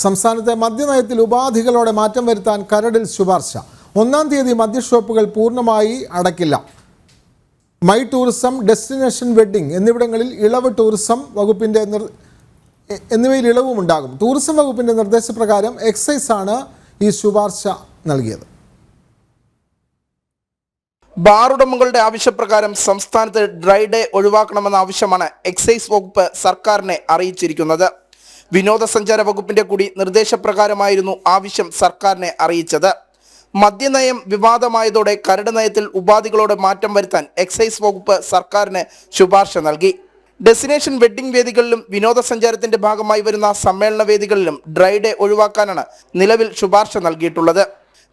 സംസ്ഥാനത്തെ മദ്യനയത്തിൽ ഉപാധികളോടെ മാറ്റം വരുത്താൻ കരടിൽ ശുപാർശ. 1-ാം തീയതി മദ്യഷോപ്പുകൾ പൂർണ്ണമായി അടയ്ക്കില്ല. മൈ ടൂറിസം, ഡെസ്റ്റിനേഷൻ വെഡ്ഡിംഗ് എന്നിവിടങ്ങളിൽ എന്നിവയിൽ ഇളവുമുണ്ടാകും. ടൂറിസം വകുപ്പിന്റെ നിർദ്ദേശപ്രകാരം എക്സൈസ് ആണ് ഈ ശുപാർശ നൽകിയത്. ബാർ ഉടമകളുടെ ആവശ്യപ്രകാരം സംസ്ഥാനത്ത് ഡ്രൈ ഡേ ഒഴിവാക്കണമെന്ന ആവശ്യമാണ് എക്സൈസ് വകുപ്പ് സർക്കാരിനെ അറിയിച്ചിരിക്കുന്നത്. വിനോദസഞ്ചാര വകുപ്പിന്റെ കൂടി നിർദ്ദേശപ്രകാരമായിരുന്നു ആവശ്യം സർക്കാരിനെ അറിയിച്ചത്. മദ്യനയം വിവാദമായതോടെ കരട് നയത്തിൽ ഉപാധികളോടെ മാറ്റം വരുത്താൻ എക്സൈസ് വകുപ്പ് സർക്കാരിന് ശുപാർശ നൽകി. ഡെസ്റ്റിനേഷൻ വെഡ്ഡിംഗ് വേദികളിലും വിനോദസഞ്ചാരത്തിന്റെ ഭാഗമായി വരുന്ന സമ്മേളന വേദികളിലും ഡ്രൈ ഡേ ഒഴിവാക്കാനാണ് നിലവിൽ ശുപാർശ നൽകിയിട്ടുള്ളത്.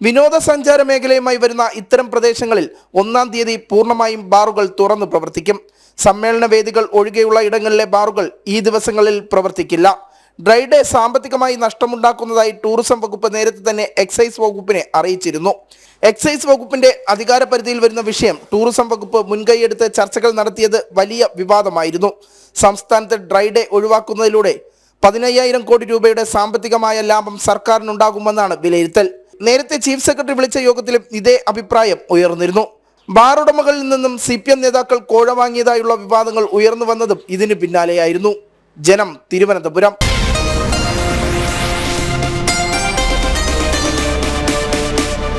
വിനോദസഞ്ചാര മേഖലയുമായി വരുന്ന ഇത്തരം പ്രദേശങ്ങളിൽ 1-ാം തീയതി പൂർണ്ണമായും ബാറുകൾ തുറന്നു പ്രവർത്തിക്കും. സമ്മേളന വേദികൾ ഒഴികെയുള്ള ഇടങ്ങളിലെ ബാറുകൾ ഈ ദിവസങ്ങളിൽ പ്രവർത്തിക്കില്ല. ഡ്രൈ ഡേ സാമ്പത്തികമായി നഷ്ടമുണ്ടാക്കുന്നതായി ടൂറിസം വകുപ്പ് നേരത്തെ തന്നെ എക്സൈസ് വകുപ്പിനെ അറിയിച്ചിരുന്നു. എക്സൈസ് വകുപ്പിന്റെ അധികാര പരിധിയിൽ വരുന്ന വിഷയം ടൂറിസം വകുപ്പ് മുൻകൈയെടുത്ത് ചർച്ചകൾ നടത്തിയത് വലിയ വിവാദമായിരുന്നു. സംസ്ഥാനത്ത് ഡ്രൈ ഡേ ഒഴിവാക്കുന്നതിലൂടെ 15,000 കോടി രൂപയുടെ സാമ്പത്തികമായ ലാഭം സർക്കാരിനുണ്ടാകുമെന്നാണ് വിലയിരുത്തൽ. നേരത്തെ ചീഫ് സെക്രട്ടറി വിളിച്ച യോഗത്തിലും ഇതേ അഭിപ്രായം ഉയർന്നിരുന്നു. ബാർ ഉടമകളിൽ നിന്നും CPM നേതാക്കൾ കോഴ വാങ്ങിയതായുള്ള വിവാദങ്ങൾ ഉയർന്നു വന്നതും ഇതിന് പിന്നാലെയായിരുന്നു. ജനം, തിരുവനന്തപുരം.